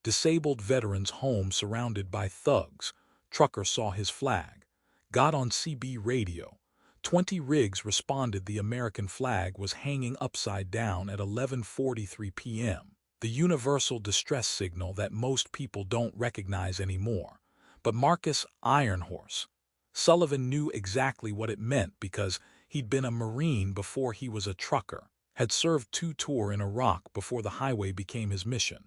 Disabled veterans home surrounded by thugs. Trucker saw his flag. Got on CB radio. 20 rigs responded the American flag was hanging upside down at 11:43 p.m. The universal distress signal that most people don't recognize anymore. But Marcus Ironhorse Sullivan knew exactly what it meant because he'd been a Marine before he was a trucker, had served 2 tours in Iraq before the highway became his mission.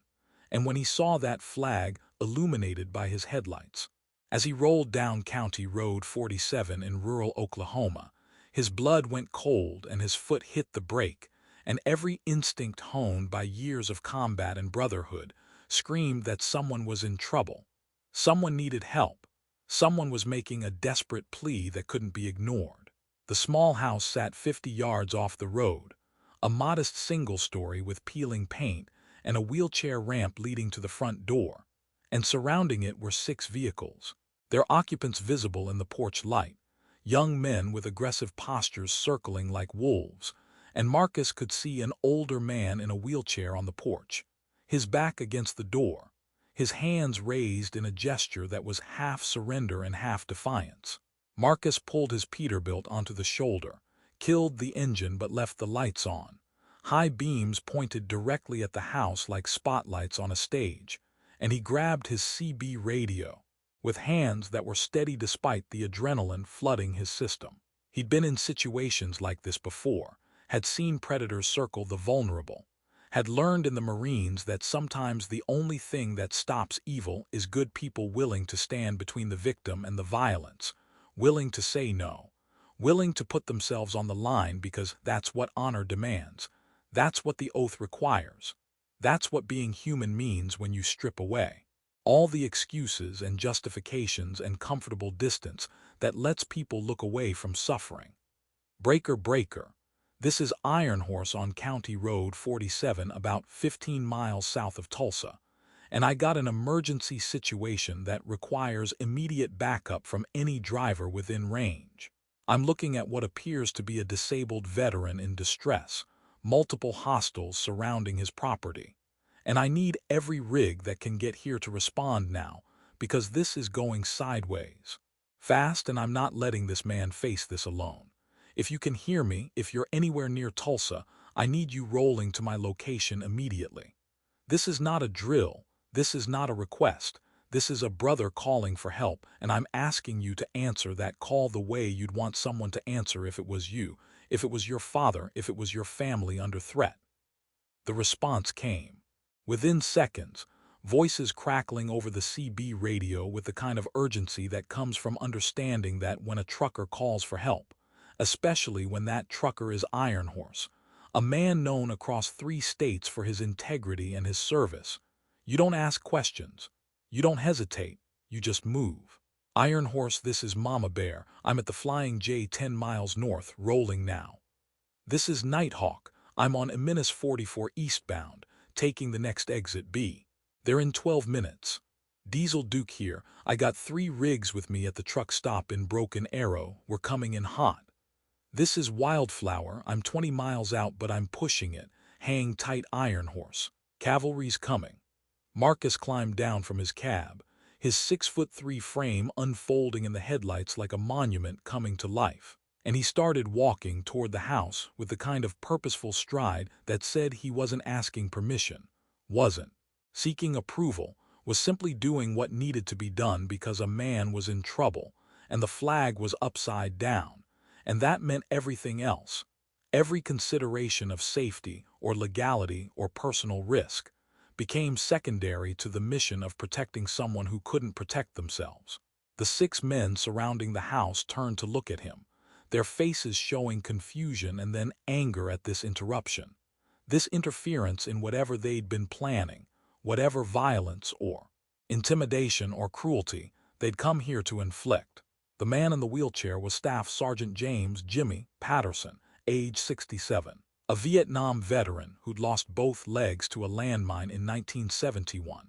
And when he saw that flag illuminated by his headlights, as he rolled down County Road 47 in rural Oklahoma, his blood went cold and his foot hit the brake, and every instinct honed by years of combat and brotherhood screamed that someone was in trouble. Someone needed help. Someone was making a desperate plea that couldn't be ignored. The small house sat 50 yards off the road, a modest single-story with peeling paint and a wheelchair ramp leading to the front door, and surrounding it were 6 vehicles, their occupants visible in the porch light, young men with aggressive postures circling like wolves, and Marcus could see an older man in a wheelchair on the porch, his back against the door, his hands raised in a gesture that was half surrender and half defiance. Marcus pulled his Peterbilt onto the shoulder, killed the engine but left the lights on. High beams pointed directly at the house like spotlights on a stage, and he grabbed his CB radio, with hands that were steady despite the adrenaline flooding his system. He'd been in situations like this before, had seen predators circle the vulnerable, had learned in the Marines that sometimes the only thing that stops evil is good people willing to stand between the victim and the violence, willing to say no, willing to put themselves on the line because that's what honor demands. That's what the oath requires. That's what being human means when you strip away all the excuses and justifications and comfortable distance that lets people look away from suffering. Breaker, breaker. This is Ironhorse on County Road 47 about 15 miles south of Tulsa, and I got an emergency situation that requires immediate backup from any driver within range. I'm looking at what appears to be a disabled veteran in distress, multiple hostiles surrounding his property, and I need every rig that can get here to respond now, because this is going sideways fast, and I'm not letting this man face this alone. If you can hear me, if you're anywhere near Tulsa, I need you rolling to my location immediately. This is not a drill. This is not a request. This is a brother calling for help, and I'm asking you to answer that call the way you'd want someone to answer if it was you, if it was your father, if it was your family under threat. The response came. Within seconds, voices crackling over the CB radio with the kind of urgency that comes from understanding that when a trucker calls for help, especially when that trucker is Ironhorse, a man known across 3 states for his integrity and his service, you don't ask questions. You don't hesitate. You just move. Ironhorse, this is Mama Bear. I'm at the Flying J 10 miles north, rolling now. This is Nighthawk. I'm on Eminis 44 eastbound, taking the next exit B. They're in 12 minutes. Diesel Duke here. I got 3 rigs with me at the truck stop in Broken Arrow. We're coming in hot. This is Wildflower. I'm 20 miles out, but I'm pushing it. Hang tight, Ironhorse. Cavalry's coming. Marcus climbed down from his cab, his 6'3" frame unfolding in the headlights like a monument coming to life, and he started walking toward the house with the kind of purposeful stride that said he wasn't asking permission, wasn't seeking approval, was simply doing what needed to be done because a man was in trouble and the flag was upside down, and that meant everything else, every consideration of safety or legality or personal risk became secondary to the mission of protecting someone who couldn't protect themselves. The 6 men surrounding the house turned to look at him, their faces showing confusion and then anger at this interruption, this interference in whatever they'd been planning, whatever violence or intimidation or cruelty they'd come here to inflict. The man in the wheelchair was Staff Sergeant James Jimmy Patterson, age 67. A Vietnam veteran who'd lost both legs to a landmine in 1971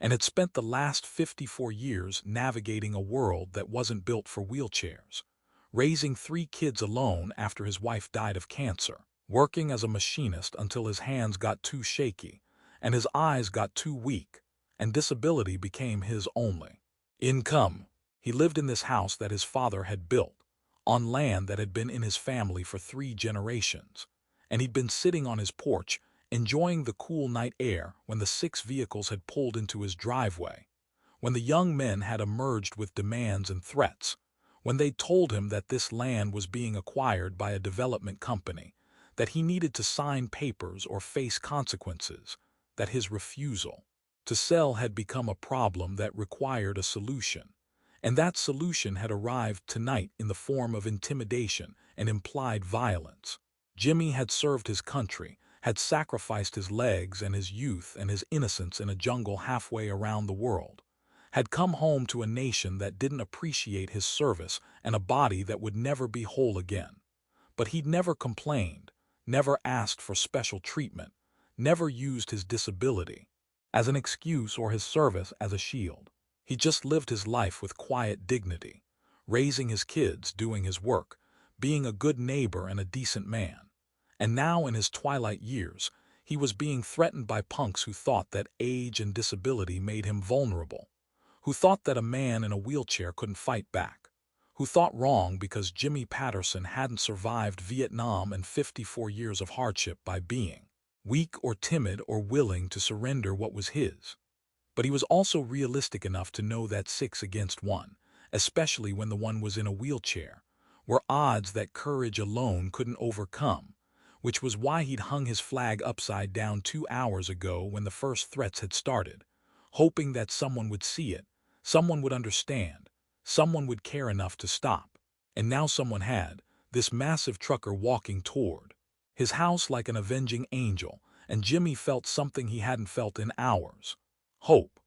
and had spent the last 54 years navigating a world that wasn't built for wheelchairs, raising 3 kids alone after his wife died of cancer, working as a machinist until his hands got too shaky and his eyes got too weak, and disability became his only income. He lived in this house that his father had built, on land that had been in his family for 3 generations, and he'd been sitting on his porch, enjoying the cool night air when the 6 vehicles had pulled into his driveway, when the young men had emerged with demands and threats, when they told him that this land was being acquired by a development company, that he needed to sign papers or face consequences, that his refusal to sell had become a problem that required a solution. And that solution had arrived tonight in the form of intimidation and implied violence. Jimmy had served his country, had sacrificed his legs and his youth and his innocence in a jungle halfway around the world, had come home to a nation that didn't appreciate his service and a body that would never be whole again. But he'd never complained, never asked for special treatment, never used his disability as an excuse or his service as a shield. He just lived his life with quiet dignity, raising his kids, doing his work, being a good neighbor and a decent man. And now in his twilight years, he was being threatened by punks who thought that age and disability made him vulnerable, who thought that a man in a wheelchair couldn't fight back, who thought wrong because Jimmy Patterson hadn't survived Vietnam and 54 years of hardship by being weak or timid or willing to surrender what was his. But he was also realistic enough to know that 6 against 1, especially when the one was in a wheelchair, were odds that courage alone couldn't overcome, which was why he'd hung his flag upside down 2 hours ago when the first threats had started, hoping that someone would see it, someone would understand, someone would care enough to stop. And now someone had, this massive trucker walking toward his house like an avenging angel, and Jimmy felt something he hadn't felt in hours. Hope.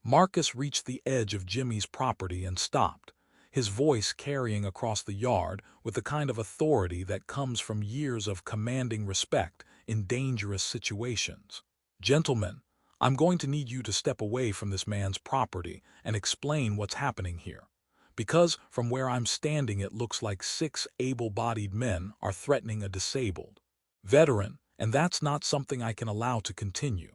Marcus reached the edge of Jimmy's property and stopped, his voice carrying across the yard with the kind of authority that comes from years of commanding respect in dangerous situations. "Gentlemen, I'm going to need you to step away from this man's property and explain what's happening here. Because from where I'm standing it looks like 6 able-bodied men are threatening a disabled veteran, and that's not something I can allow to continue."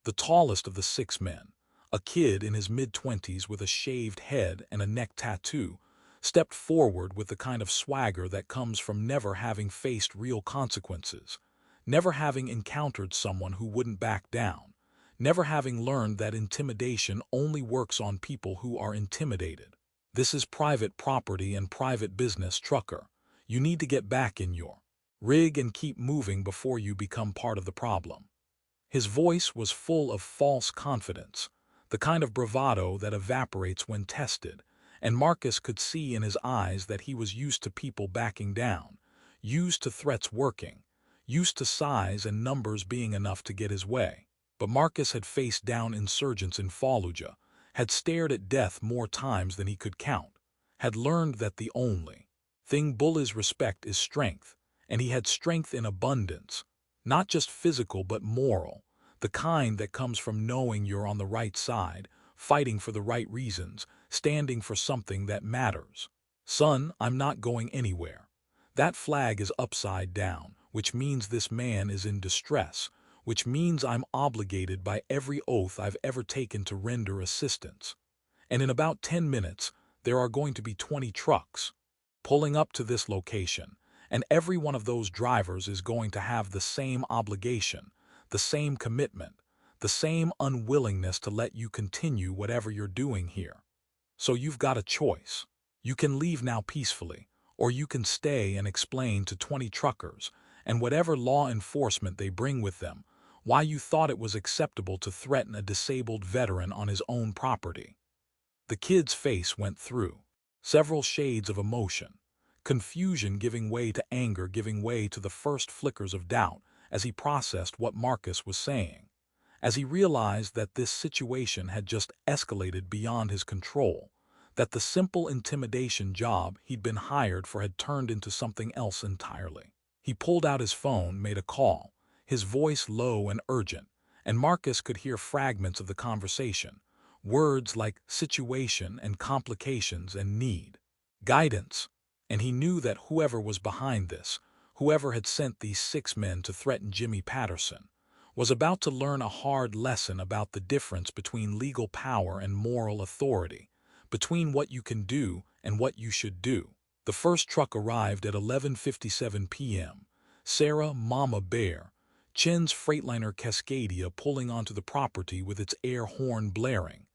The tallest of the 6 men, a kid in his mid-20s with a shaved head and a neck tattoo, stepped forward with the kind of swagger that comes from never having faced real consequences, never having encountered someone who wouldn't back down, never having learned that intimidation only works on people who are intimidated. "This is private property and private business, trucker. You need to get back in your rig and keep moving before you become part of the problem." His voice was full of false confidence, the kind of bravado that evaporates when tested, and Marcus could see in his eyes that he was used to people backing down, used to threats working, used to size and numbers being enough to get his way. But Marcus had faced down insurgents in Fallujah, had stared at death more times than he could count, had learned that the only thing bullies respect is strength, and he had strength in abundance, not just physical but moral, the kind that comes from knowing you're on the right side, fighting for the right reasons, standing for something that matters. "Son, I'm not going anywhere. That flag is upside down, which means this man is in distress, which means I'm obligated by every oath I've ever taken to render assistance. And in about 10 minutes, there are going to be 20 trucks pulling up to this location, and every one of those drivers is going to have the same obligation, the same commitment, the same unwillingness to let you continue whatever you're doing here. So you've got a choice. You can leave now peacefully, or you can stay and explain to 20 truckers, and whatever law enforcement they bring with them, why you thought it was acceptable to threaten a disabled veteran on his own property." The kid's face went through several shades of emotion, confusion giving way to anger, giving way to the first flickers of doubt as he processed what Marcus was saying, as he realized that this situation had just escalated beyond his control, that the simple intimidation job he'd been hired for had turned into something else entirely. He pulled out his phone, made a call, his voice low and urgent, and Marcus could hear fragments of the conversation, words like situation and complications and need guidance. And he knew that whoever was behind this, whoever had sent these 6 men to threaten Jimmy Patterson, was about to learn a hard lesson about the difference between legal power and moral authority, between what you can do and what you should do. The first truck arrived at 11:57 p.m. Sarah Mama Bear, Chen's Freightliner Cascadia pulling onto the property with its air horn blaring,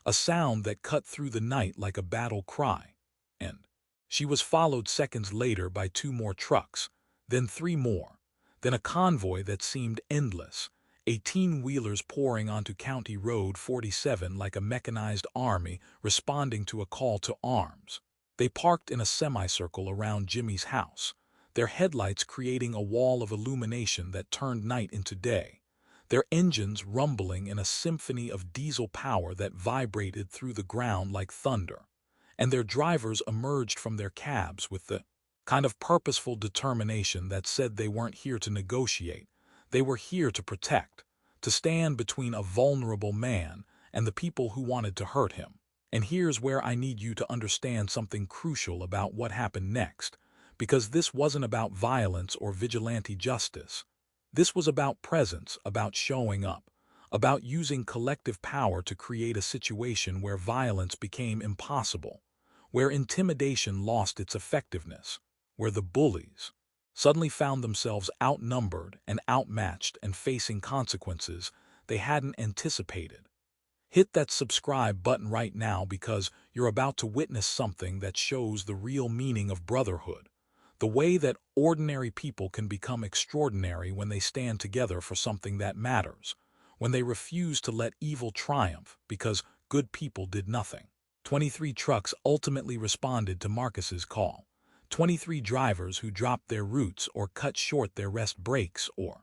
a sound that cut through the night like a battle cry. And she was followed seconds later by 2 more trucks, then 3 more, then a convoy that seemed endless, 18-wheelers pouring onto County Road 47 like a mechanized army responding to a call to arms. They parked in a semicircle around Jimmy's house, their headlights creating a wall of illumination that turned night into day, their engines rumbling in a symphony of diesel power that vibrated through the ground like thunder, and their drivers emerged from their cabs with the kind of purposeful determination that said they weren't here to negotiate, they were here to protect, to stand between a vulnerable man and the people who wanted to hurt him. And here's where I need you to understand something crucial about what happened next, because this wasn't about violence or vigilante justice. This was about presence, about showing up, about using collective power to create a situation where violence became impossible, where intimidation lost its effectiveness, where the bullies suddenly found themselves outnumbered and outmatched and facing consequences they hadn't anticipated. Hit that subscribe button right now because you're about to witness something that shows the real meaning of brotherhood, the way that ordinary people can become extraordinary when they stand together for something that matters, when they refuse to let evil triumph because good people did nothing. 23 trucks ultimately responded to Marcus's call. 23 drivers who dropped their routes or cut short their rest breaks or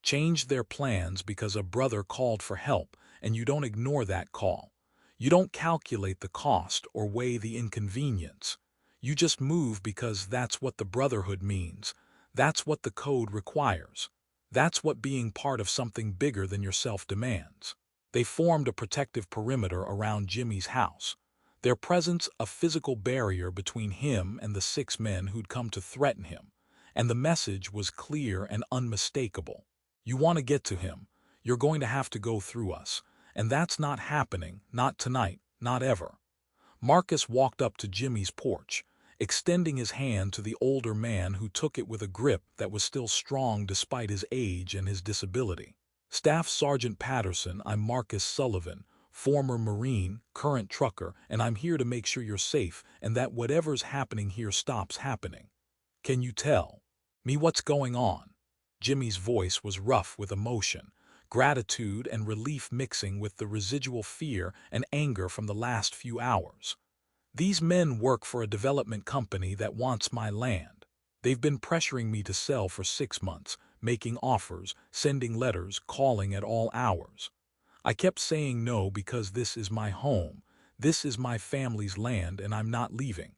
changed their plans because a brother called for help, and you don't ignore that call. You don't calculate the cost or weigh the inconvenience. You just move because that's what the brotherhood means. That's what the code requires. That's what being part of something bigger than yourself demands. They formed a protective perimeter around Jimmy's house, their presence a physical barrier between him and the 6 men who'd come to threaten him, and the message was clear and unmistakable. You want to get to him, you're going to have to go through us, and that's not happening, not tonight, not ever. Marcus walked up to Jimmy's porch, extending his hand to the older man who took it with a grip that was still strong despite his age and his disability. Staff Sergeant Patterson, I'm Marcus Sullivan, former Marine, current trucker, and I'm here to make sure you're safe and that whatever's happening here stops happening. Can you tell me what's going on? Jimmy's voice was rough with emotion, gratitude and relief mixing with the residual fear and anger from the last few hours. These men work for a development company that wants my land. They've been pressuring me to sell for 6 months, making offers, sending letters, calling at all hours. I kept saying no because this is my home, this is my family's land, and I'm not leaving.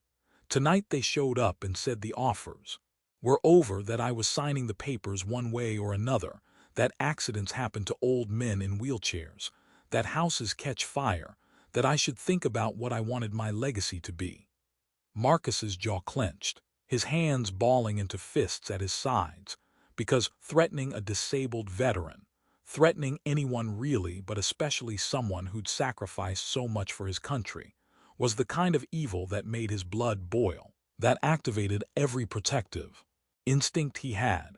Tonight they showed up and said the offers were over, that I was signing the papers one way or another, that accidents happen to old men in wheelchairs, that houses catch fire, that I should think about what I wanted my legacy to be. Marcus's jaw clenched, his hands balling into fists at his sides, because threatening a disabled veteran, threatening anyone really, but especially someone who'd sacrificed so much for his country, was the kind of evil that made his blood boil, that activated every protective instinct he had,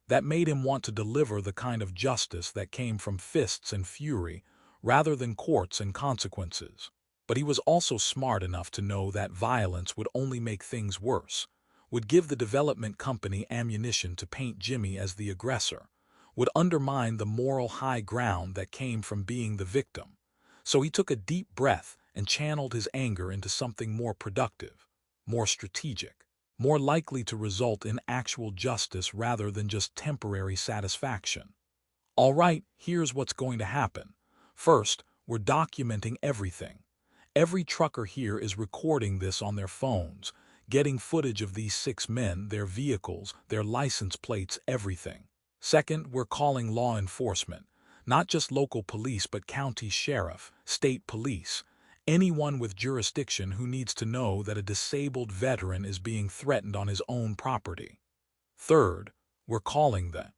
that made him want to deliver the kind of justice that came from fists and fury rather than courts and consequences. But he was also smart enough to know that violence would only make things worse, would give the development company ammunition to paint Jimmy as the aggressor, would undermine the moral high ground that came from being the victim. So he took a deep breath and channeled his anger into something more productive, more strategic, more likely to result in actual justice rather than just temporary satisfaction. All right, here's what's going to happen. First, we're documenting everything. Every trucker here is recording this on their phones, getting footage of these 6 men, their vehicles, their license plates, everything. Second, we're calling law enforcement, not just local police but county sheriff, state police, anyone with jurisdiction who needs to know that a disabled veteran is being threatened on his own property. Third, we're calling the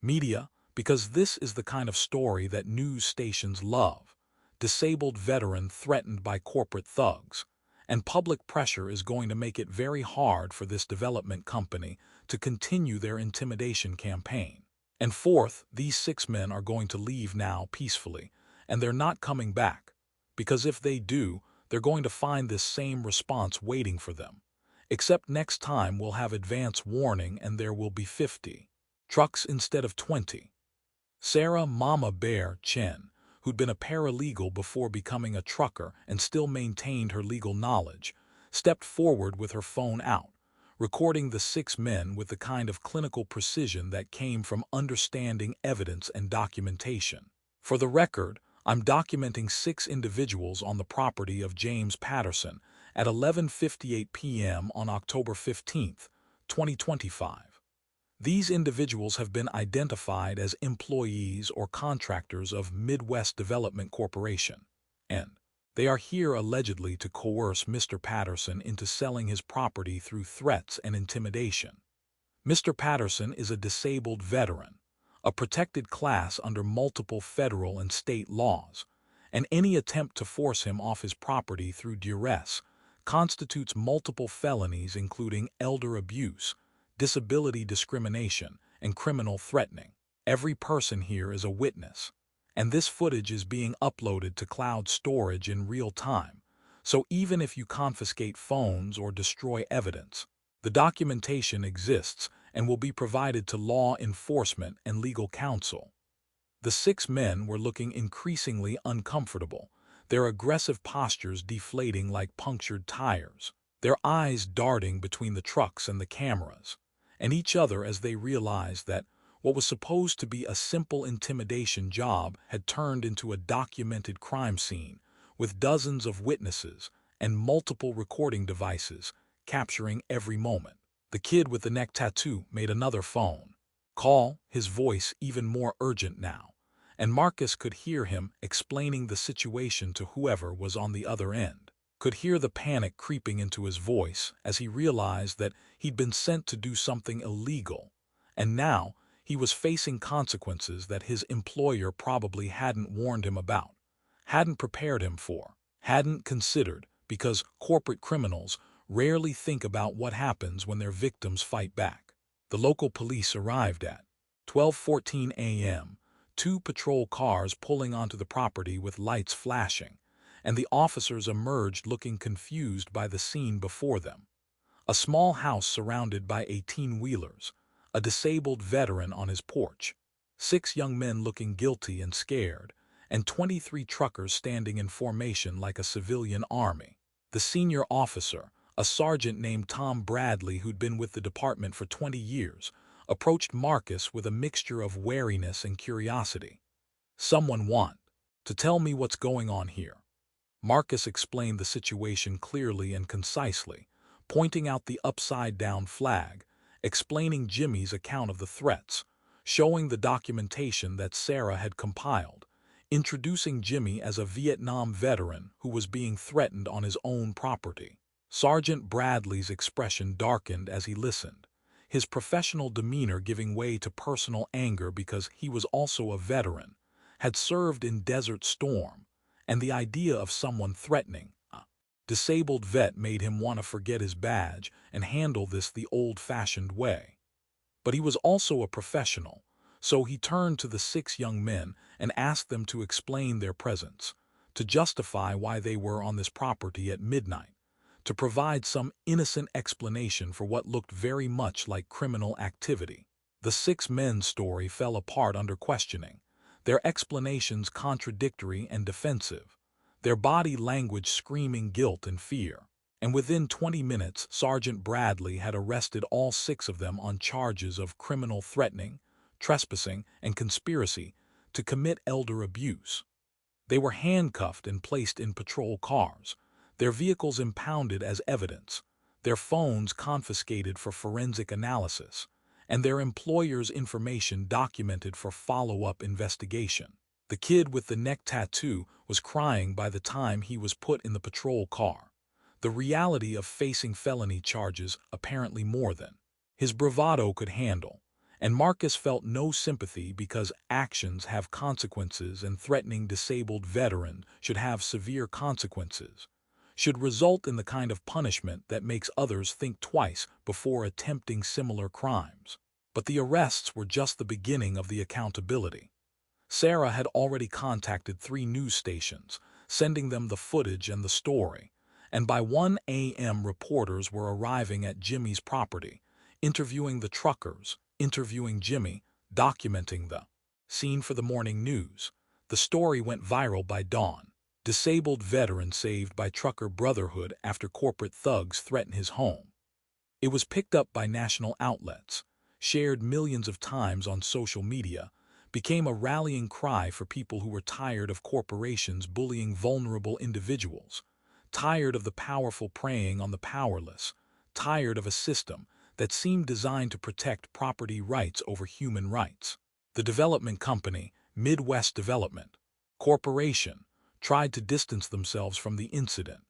media, because this is the kind of story that news stations love. Disabled veteran threatened by corporate thugs. And public pressure is going to make it very hard for this development company to continue their intimidation campaign. And fourth, these 6 men are going to leave now peacefully, and they're not coming back, because if they do, they're going to find this same response waiting for them. Except next time we'll have advance warning and there will be 50 trucks instead of 20. Sarah Mama Bear Chen, who'd been a paralegal before becoming a trucker and still maintained her legal knowledge, stepped forward with her phone out, recording the 6 men with the kind of clinical precision that came from understanding evidence and documentation. For the record, I'm documenting 6 individuals on the property of James Patterson at 11:58 p.m. on October 15, 2025. These individuals have been identified as employees or contractors of Midwest Development Corporation, and they are here allegedly to coerce Mr. Patterson into selling his property through threats and intimidation. Mr. Patterson is a disabled veteran, a protected class under multiple federal and state laws, and any attempt to force him off his property through duress constitutes multiple felonies including elder abuse, disability discrimination, and criminal threatening. Every person here is a witness, and this footage is being uploaded to cloud storage in real time, so even if you confiscate phones or destroy evidence, the documentation exists and will be provided to law enforcement and legal counsel. The 6 men were looking increasingly uncomfortable, their aggressive postures deflating like punctured tires, their eyes darting between the trucks and the cameras, and each other as they realized that what was supposed to be a simple intimidation job had turned into a documented crime scene with dozens of witnesses and multiple recording devices capturing every moment. The kid with the neck tattoo made another phone call, his voice even more urgent now, and Marcus could hear him explaining the situation to whoever was on the other end. Could hear the panic creeping into his voice as he realized that he'd been sent to do something illegal, and now he was facing consequences that his employer probably hadn't warned him about, hadn't prepared him for, hadn't considered, because corporate criminals rarely think about what happens when their victims fight back. The local police arrived at 12:14 a.m., 2 patrol cars pulling onto the property with lights flashing, and the officers emerged looking confused by the scene before them. A small house surrounded by 18-wheelers, a disabled veteran on his porch, 6 young men looking guilty and scared, and 23 truckers standing in formation like a civilian army. The senior officer, a sergeant named Tom Bradley who'd been with the department for 20 years, approached Marcus with a mixture of wariness and curiosity. "Someone want to tell me what's going on here?" Marcus explained the situation clearly and concisely, pointing out the upside-down flag, explaining Jimmy's account of the threats, showing the documentation that Sarah had compiled, introducing Jimmy as a Vietnam veteran who was being threatened on his own property. Sergeant Bradley's expression darkened as he listened, his professional demeanor giving way to personal anger because he was also a veteran, had served in Desert Storm, and the idea of someone threatening a disabled vet made him want to forget his badge and handle this the old-fashioned way. But he was also a professional, so he turned to the 6 young men and asked them to explain their presence, to justify why they were on this property at midnight, to provide some innocent explanation for what looked very much like criminal activity. The 6 men's story fell apart under questioning, their explanations contradictory and defensive, their body language screaming guilt and fear. And within 20 minutes, Sergeant Bradley had arrested all 6 of them on charges of criminal threatening, trespassing, and conspiracy to commit elder abuse. They were handcuffed and placed in patrol cars, their vehicles impounded as evidence, their phones confiscated for forensic analysis, and their employer's information documented for follow-up investigation. The kid with the neck tattoo was crying by the time he was put in the patrol car, the reality of facing felony charges apparently more than his bravado could handle, And Marcus felt no sympathy because actions have consequences and threatening disabled veterans should have severe consequences, should result in the kind of punishment that makes others think twice before attempting similar crimes. But the arrests were just the beginning of the accountability. Sarah had already contacted 3 news stations, sending them the footage and the story, and by 1 a.m. reporters were arriving at Jimmy's property, interviewing the truckers, interviewing Jimmy, documenting the scene for the morning news. The story went viral by dawn. Disabled veteran saved by trucker brotherhood after corporate thugs threaten his home. It was picked up by national outlets, shared millions of times on social media, became a rallying cry for people who were tired of corporations bullying vulnerable individuals, tired of the powerful preying on the powerless, tired of a system that seemed designed to protect property rights over human rights. The development company, Midwest Development Corporation, tried to distance themselves from the incident,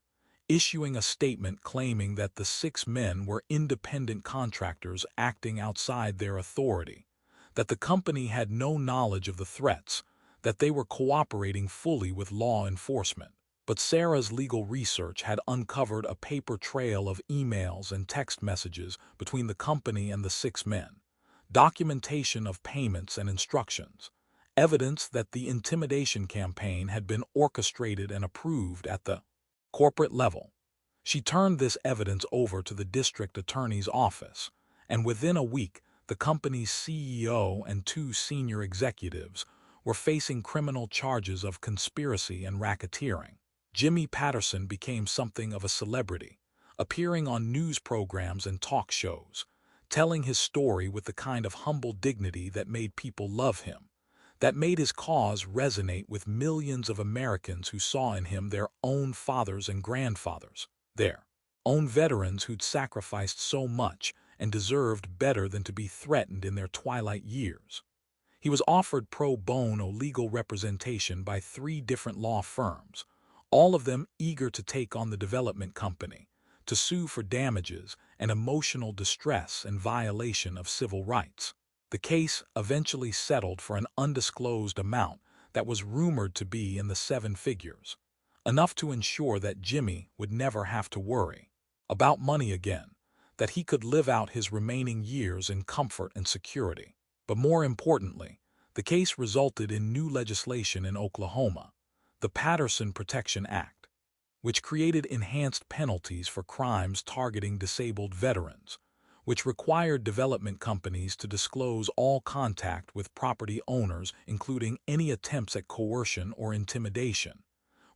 issuing a statement claiming that the 6 men were independent contractors acting outside their authority, that the company had no knowledge of the threats, that they were cooperating fully with law enforcement. But Sarah's legal research had uncovered a paper trail of emails and text messages between the company and the 6 men, documentation of payments and instructions, evidence that the intimidation campaign had been orchestrated and approved at the corporate level. She turned this evidence over to the district attorney's office, and within a week, the company's CEO and 2 senior executives were facing criminal charges of conspiracy and racketeering. Jimmy Patterson became something of a celebrity, appearing on news programs and talk shows, telling his story with the kind of humble dignity that made people love him, that made his cause resonate with millions of Americans who saw in him their own fathers and grandfathers, their own veterans who'd sacrificed so much and deserved better than to be threatened in their twilight years. He was offered pro bono legal representation by 3 different law firms, all of them eager to take on the development company, to sue for damages and emotional distress and violation of civil rights. The case eventually settled for an undisclosed amount that was rumored to be in the 7 figures, enough to ensure that Jimmy would never have to worry about money again, that he could live out his remaining years in comfort and security. But more importantly, the case resulted in new legislation in Oklahoma, the Patterson Protection Act, which created enhanced penalties for crimes targeting disabled veterans, which required development companies to disclose all contact with property owners, including any attempts at coercion or intimidation,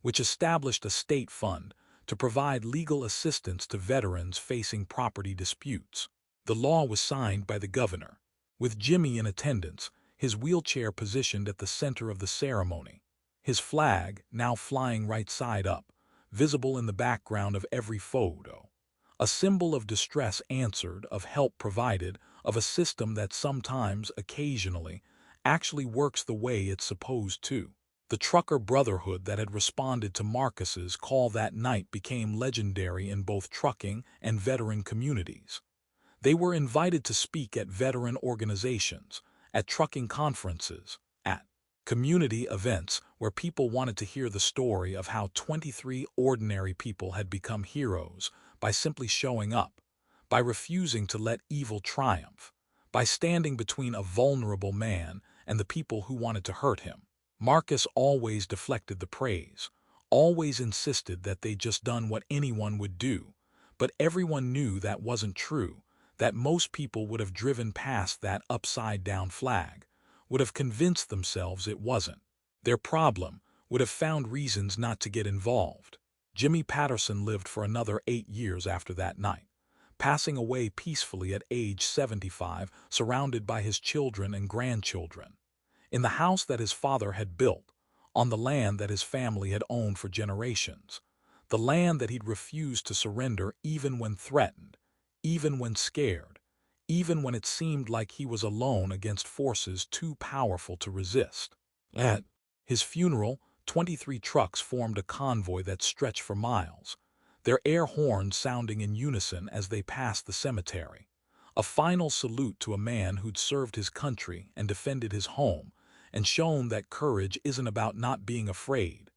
which established a state fund to provide legal assistance to veterans facing property disputes. The law was signed by the governor, with Jimmy in attendance, his wheelchair positioned at the center of the ceremony, his flag now flying right side up, visible in the background of every photo. A symbol of distress answered, of help provided, of a system that sometimes, occasionally, actually works the way it's supposed to. The trucker brotherhood that had responded to Marcus's call that night became legendary in both trucking and veteran communities. They were invited to speak at veteran organizations, at trucking conferences, at community events where people wanted to hear the story of how 23 ordinary people had become heroes by simply showing up, by refusing to let evil triumph, by standing between a vulnerable man and the people who wanted to hurt him. Marcus always deflected the praise, always insisted that they'd just done what anyone would do, but everyone knew that wasn't true, that most people would have driven past that upside-down flag, would have convinced themselves it wasn't. Their problem would have found reasons not to get involved. Jimmy Patterson lived for another 8 years after that night, passing away peacefully at age 75, surrounded by his children and grandchildren, in the house that his father had built, on the land that his family had owned for generations, the land that he'd refused to surrender even when threatened, even when scared, even when it seemed like he was alone against forces too powerful to resist. At his funeral, 23 trucks formed a convoy that stretched for miles, their air horns sounding in unison as they passed the cemetery, A final salute to a man who'd served his country and defended his home and shown that courage isn't about not being afraid.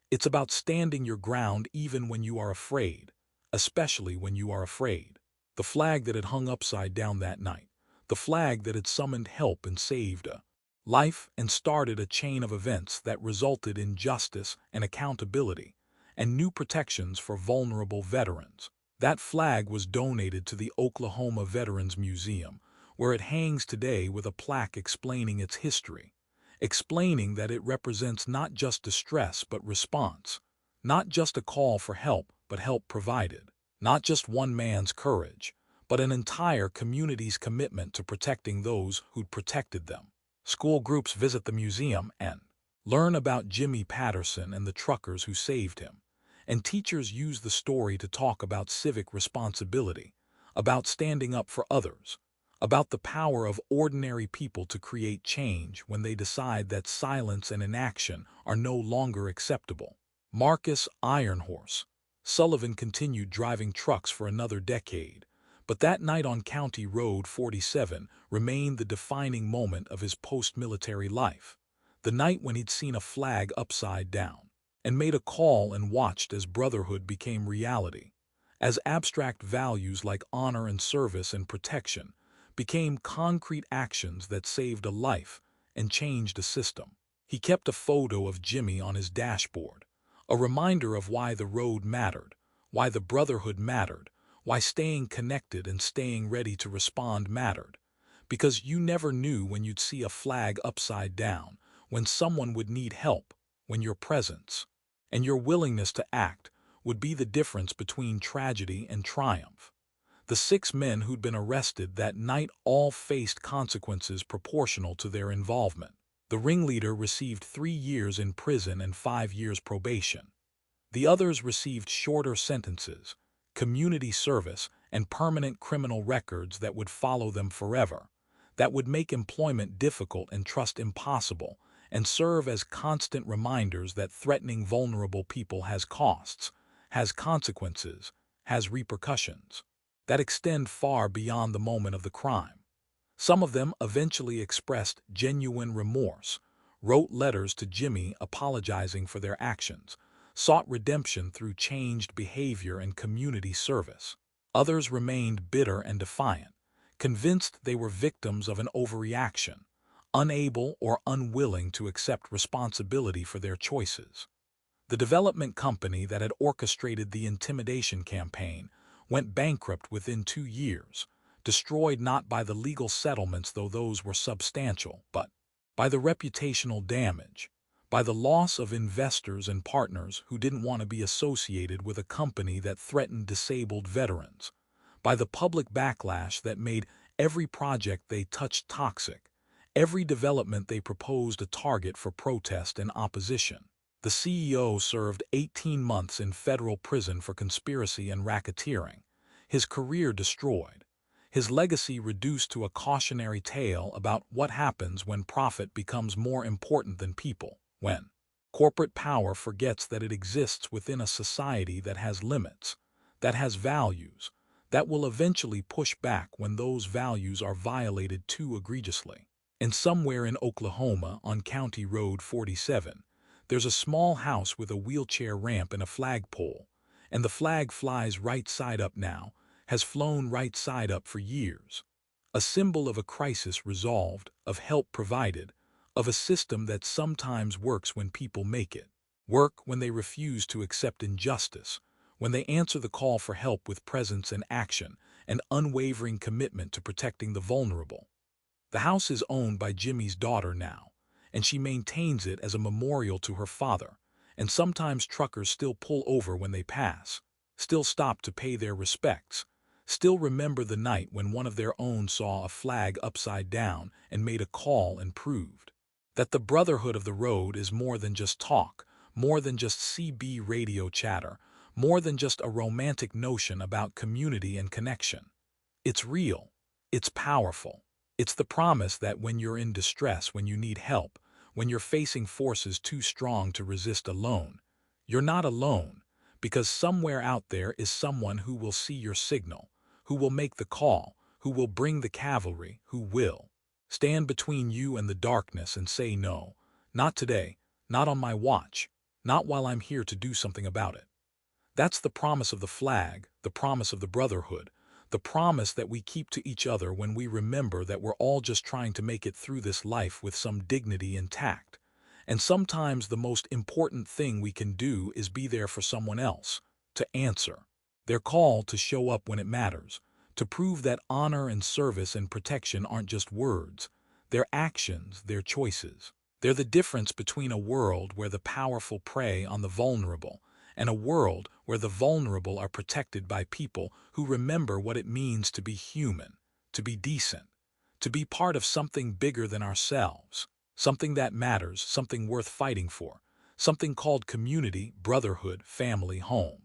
It's about standing your ground even when you are afraid, especially when you are afraid. The flag that had hung upside down that night, the flag that had summoned help and saved a life and started a chain of events that resulted in justice and accountability and new protections for vulnerable veterans. That flag was donated to the Oklahoma Veterans Museum, where it hangs today with a plaque explaining its history, explaining that it represents not just distress but response, not just a call for help but help provided, not just one man's courage, but an entire community's commitment to protecting those who'd protected them. School groups visit the museum and learn about Jimmy Patterson and the truckers who saved him. And teachers use the story to talk about civic responsibility, about standing up for others, about the power of ordinary people to create change when they decide that silence and inaction are no longer acceptable. Marcus Ironhorse Sullivan continued driving trucks for another decade, but that night on County Road 47 remained the defining moment of his post-military life, the night when he'd seen a flag upside down and made a call and watched as brotherhood became reality, as abstract values like honor and service and protection became concrete actions that saved a life and changed a system. He kept a photo of Jimmy on his dashboard, a reminder of why the road mattered, why the brotherhood mattered, why staying connected and staying ready to respond mattered. Because you never knew when you'd see a flag upside down, when someone would need help, when your presence and your willingness to act would be the difference between tragedy and triumph. The 6 men who'd been arrested that night all faced consequences proportional to their involvement. The ringleader received 3 years in prison and 5 years probation. The others received shorter sentences, community service, and permanent criminal records that would follow them forever, that would make employment difficult and trust impossible, and serve as constant reminders that threatening vulnerable people has costs, has consequences, has repercussions that extend far beyond the moment of the crime. Some of them eventually expressed genuine remorse, wrote letters to Jimmy apologizing for their actions, sought redemption through changed behavior and community service. Others remained bitter and defiant, convinced they were victims of an overreaction, unable or unwilling to accept responsibility for their choices. The development company that had orchestrated the intimidation campaign went bankrupt within 2 years, destroyed not by the legal settlements, though those were substantial, but by the reputational damage, by the loss of investors and partners who didn't want to be associated with a company that threatened disabled veterans, by the public backlash that made every project they touched toxic, every development they proposed a target for protest and opposition. The CEO served 18 months in federal prison for conspiracy and racketeering, his career destroyed, his legacy reduced to a cautionary tale about what happens when profit becomes more important than people, when corporate power forgets that it exists within a society that has limits, that has values, that will eventually push back when those values are violated too egregiously. And somewhere in Oklahoma on County Road 47, there's a small house with a wheelchair ramp and a flagpole, and the flag flies right side up now, has flown right side up for years. A symbol of a crisis resolved, of help provided, of a system that sometimes works when people make it work, when they refuse to accept injustice, when they answer the call for help with presence and action, and unwavering commitment to protecting the vulnerable. The house is owned by Jimmy's daughter now, and she maintains it as a memorial to her father, and sometimes truckers still pull over when they pass, still stop to pay their respects, still remember the night when one of their own saw a flag upside down and made a call and proved that the brotherhood of the road is more than just talk, more than just CB radio chatter, more than just a romantic notion about community and connection. It's real, it's powerful. It's the promise that when you're in distress, when you need help, when you're facing forces too strong to resist alone, you're not alone, because somewhere out there is someone who will see your signal, who will make the call, who will bring the cavalry, who will stand between you and the darkness and say no, not today, not on my watch, not while I'm here to do something about it. That's the promise of the flag, the promise of the brotherhood, the promise that we keep to each other when we remember that we're all just trying to make it through this life with some dignity intact. And sometimes the most important thing we can do is be there for someone else, to answer their call, to show up when it matters, to prove that honor and service and protection aren't just words, they're actions, they're choices. They're the difference between a world where the powerful prey on the vulnerable and a world where the vulnerable are protected by people who remember what it means to be human, to be decent, to be part of something bigger than ourselves, something that matters, something worth fighting for, something called community, brotherhood, family, home.